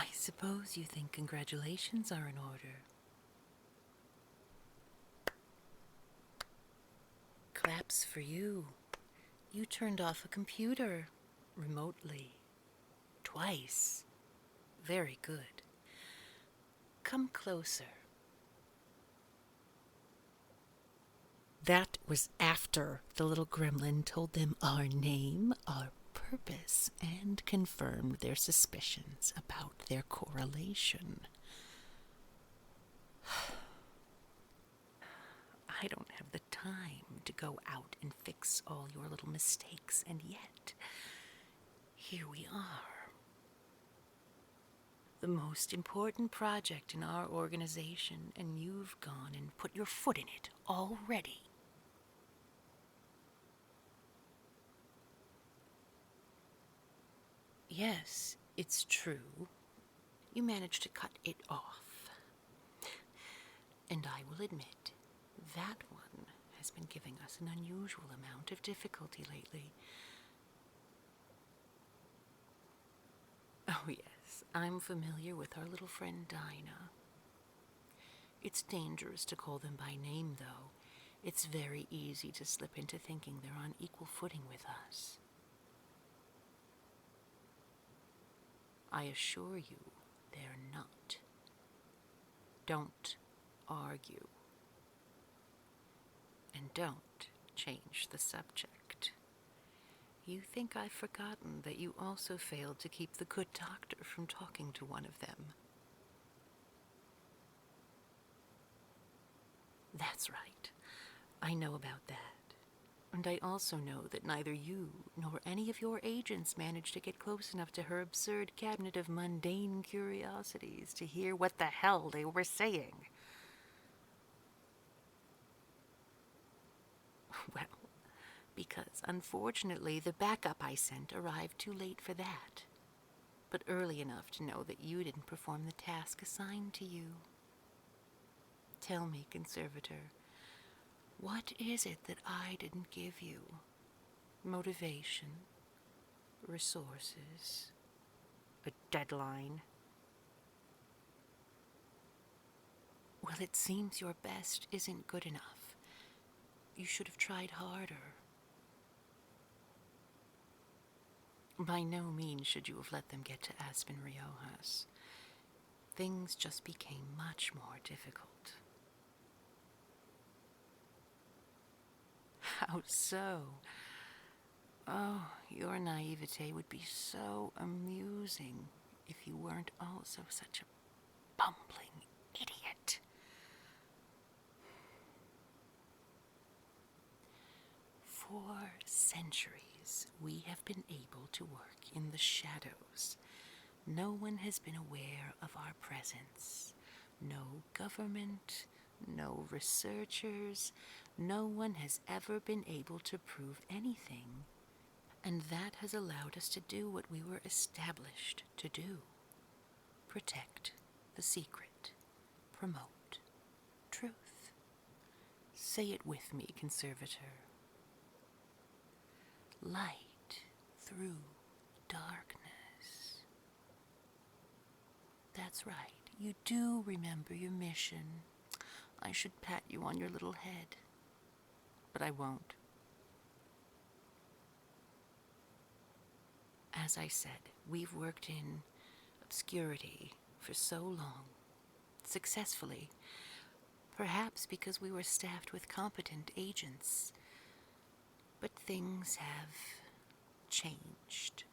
I suppose you think congratulations are in order. Claps for you. You turned off a computer remotely. Twice. Very good. Come closer. That was after the little gremlin told them our name, our purpose, and confirmed their suspicions about their correlation. I don't have the time to go out and fix all your little mistakes, and yet, here we are. The most important project in our organization, and you've gone and put your foot in it already. Yes, it's true. You managed to cut it off. And I will admit, that one has been giving us an unusual amount of difficulty lately. Oh yes, I'm familiar with our little friend Dinah. It's dangerous to call them by name, though. It's very easy to slip into thinking they're on equal footing with us. I assure you, they're not. Don't argue. And don't change the subject. You think I've forgotten that you also failed to keep the good doctor from talking to one of them. That's right. I know about that. And I also know that neither you nor any of your agents managed to get close enough to her absurd cabinet of mundane curiosities to hear what the hell they were saying. Well, because unfortunately the backup I sent arrived too late for that, but early enough to know that you didn't perform the task assigned to you. Tell me, Conservator, what is it that I didn't give you? Motivation? Resources? A deadline? Well, it seems your best isn't good enough. You should have tried harder. By no means should you have let them get to Aspen Riojas. Things just became much more difficult. How so? Oh, your naivete would be so amusing if you weren't also such a bumbling idiot. For centuries, we have been able to work in the shadows. No one has been aware of our presence. No government, no researchers, no one has ever been able to prove anything. And that has allowed us to do what we were established to do. Protect the secret. Promote truth. Say it with me, Conservator. Light through darkness. That's right. You do remember your mission. I should pat you on your little head, but I won't. As I said, we've worked in obscurity for so long, successfully, perhaps because we were staffed with competent agents. But things have changed,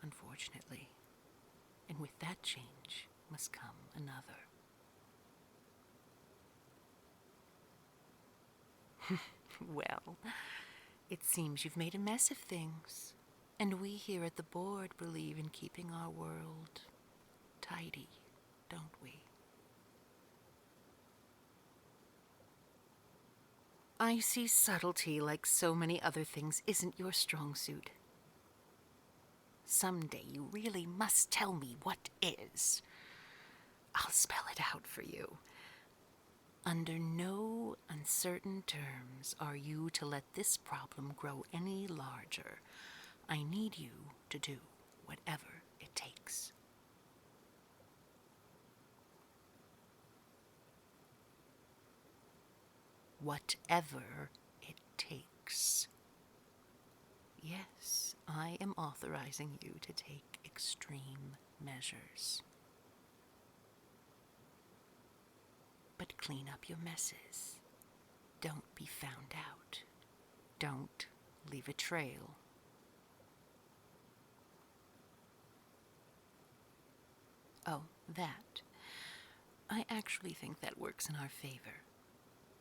unfortunately, and with that change must come another. Well, it seems you've made a mess of things, and we here at the board believe in keeping our world tidy, don't we? I see subtlety, like so many other things, isn't your strong suit. Someday you really must tell me what is. I'll spell it out for you. Under no uncertain terms are you to let this problem grow any larger. I need you to do whatever it takes. whatever it takes. Yes, I am authorizing you to take extreme measures. But clean up your messes. Don't be found out. Don't leave a trail. Oh, that. I actually think that works in our favor.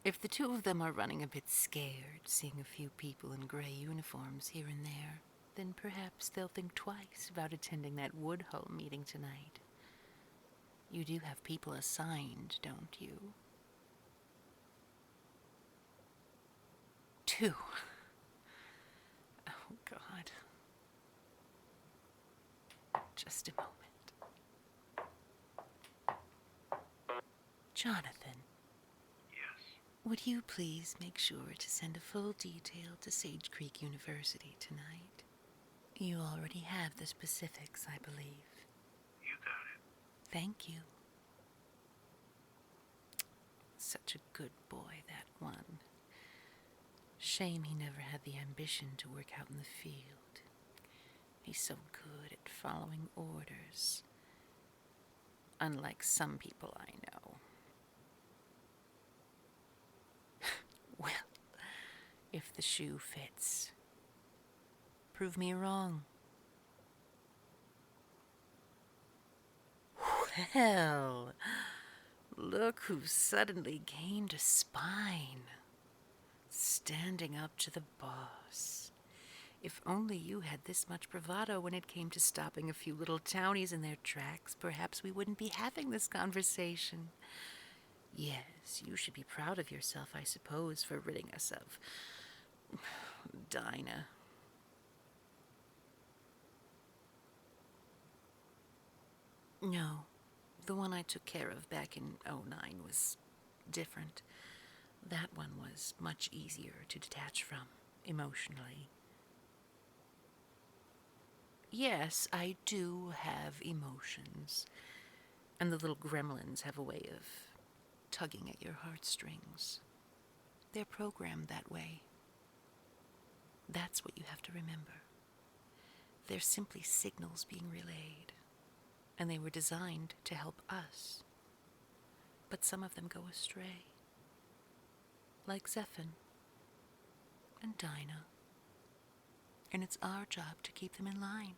If the two of them are running a bit scared, seeing a few people in gray uniforms here and there, then perhaps they'll think twice about attending that Woodhull meeting tonight. You do have people assigned, don't you? 2. Oh, God. Just a moment. Jonathan. Yes. Would you please make sure to send a full detail to Sage Creek University tonight? You already have the specifics, I believe. You got it. Thank you. Such a good boy, that one. Shame he never had the ambition to work out in the field. He's so good at following orders. Unlike some people I know. Well, if the shoe fits, prove me wrong. Well, look who suddenly gained a spine. Standing up to the boss. If only you had this much bravado when it came to stopping a few little townies in their tracks, perhaps we wouldn't be having this conversation. Yes, you should be proud of yourself, I suppose, for ridding us of Dinah. No, the one I took care of back in '09 was different. That one was much easier to detach from, emotionally. Yes, I do have emotions, and the little gremlins have a way of tugging at your heartstrings. They're programmed that way. That's what you have to remember. They're simply signals being relayed, and they were designed to help us. But some of them go astray. Like Zephan and Dinah. And it's our job to keep them in line.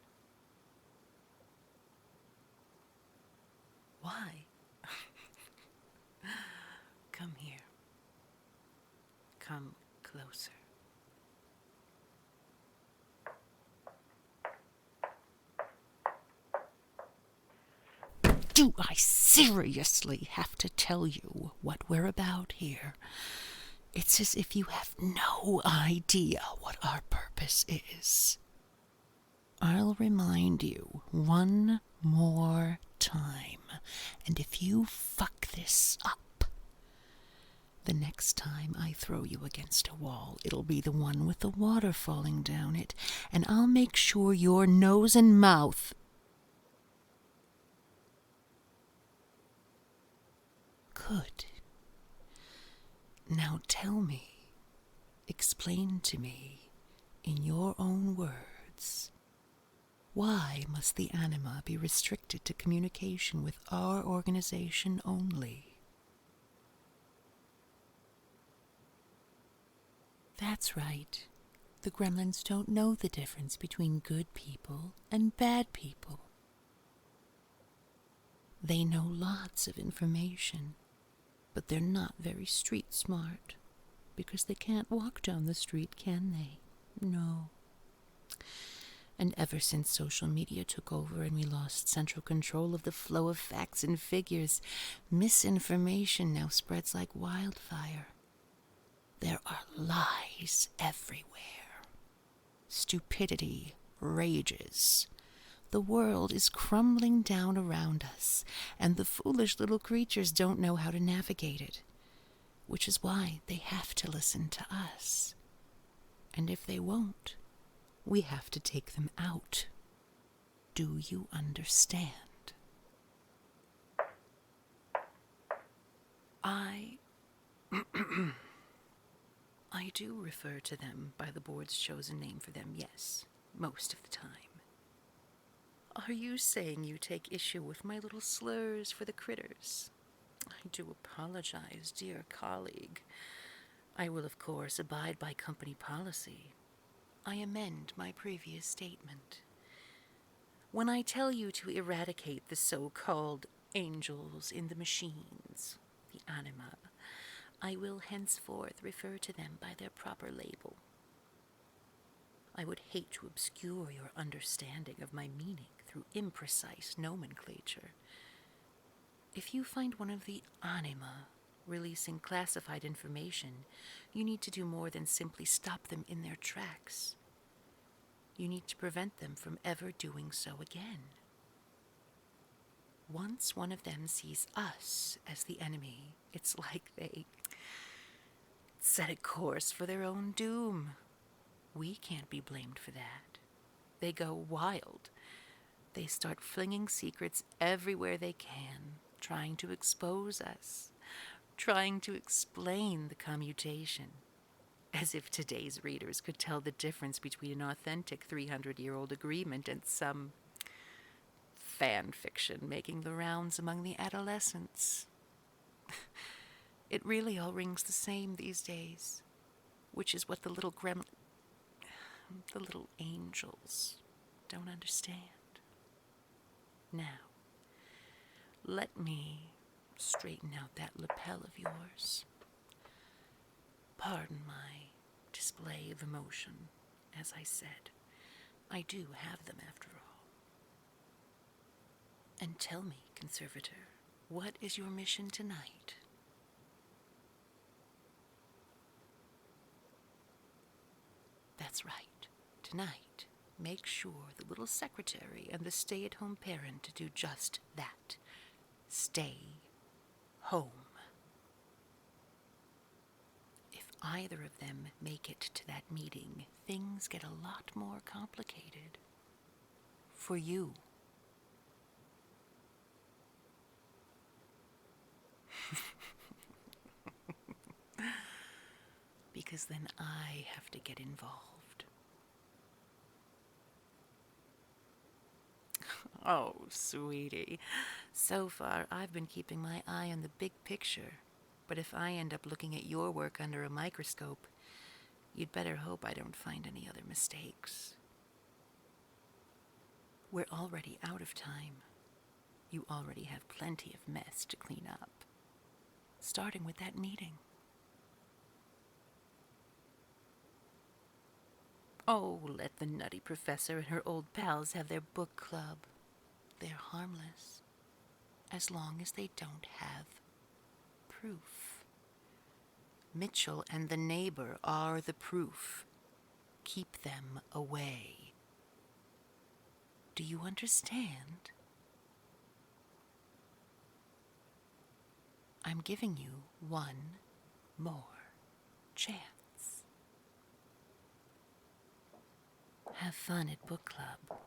Why? Come here. Come closer. Do I seriously have to tell you what we're about here? It's as if you have no idea what our purpose is. I'll remind you one more time, and if you fuck this up, the next time I throw you against a wall, it'll be the one with the water falling down it, and I'll make sure your nose and mouth... Good. Now tell me, explain to me, in your own words, why must the anima be restricted to communication with our organization only? That's right. The gremlins don't know the difference between good people and bad people. They know lots of information, but they're not very street smart, because they can't walk down the street, can they? No. And ever since social media took over and we lost central control of the flow of facts and figures, misinformation now spreads like wildfire. There are lies everywhere. Stupidity rages. The world is crumbling down around us, and the foolish little creatures don't know how to navigate it, which is why they have to listen to us. And if they won't, we have to take them out. Do you understand? I I do refer to them by the board's chosen name for them, yes, most of the time. Are you saying you take issue with my little slurs for the critters? I do apologize, dear colleague. I will, of course, abide by company policy. I amend my previous statement. When I tell you to eradicate the so-called angels in the machines, the anima, I will henceforth refer to them by their proper label. I would hate to obscure your understanding of my meaning through imprecise nomenclature. If you find one of the anima releasing classified information, you need to do more than simply stop them in their tracks. You need to prevent them from ever doing so again. Once one of them sees us as the enemy, it's like they set a course for their own doom. We can't be blamed for that. They go wild. They start flinging secrets everywhere they can, trying to expose us, trying to explain the commutation. As if today's readers could tell the difference between an authentic 300-year-old agreement and some fan fiction making the rounds among the adolescents. It really all rings the same these days, which is what the little angels don't understand. Now, let me straighten out that lapel of yours. Pardon my display of emotion. As I said, I do have them after all. And tell me, Conservator, what is your mission tonight? That's right. Tonight, make sure the little secretary and the stay-at-home parent do just that. Stay home. If either of them make it to that meeting, things get a lot more complicated. For you. Because then I have to get involved. Oh, sweetie. So far, I've been keeping my eye on the big picture. But if I end up looking at your work under a microscope, you'd better hope I don't find any other mistakes. We're already out of time. You already have plenty of mess to clean up. Starting with that meeting. Oh, let the nutty professor and her old pals have their book club. They're harmless, as long as they don't have proof. Mitchell and the neighbor are the proof. Keep them away. Do you understand? I'm giving you one more chance. Have fun at book club.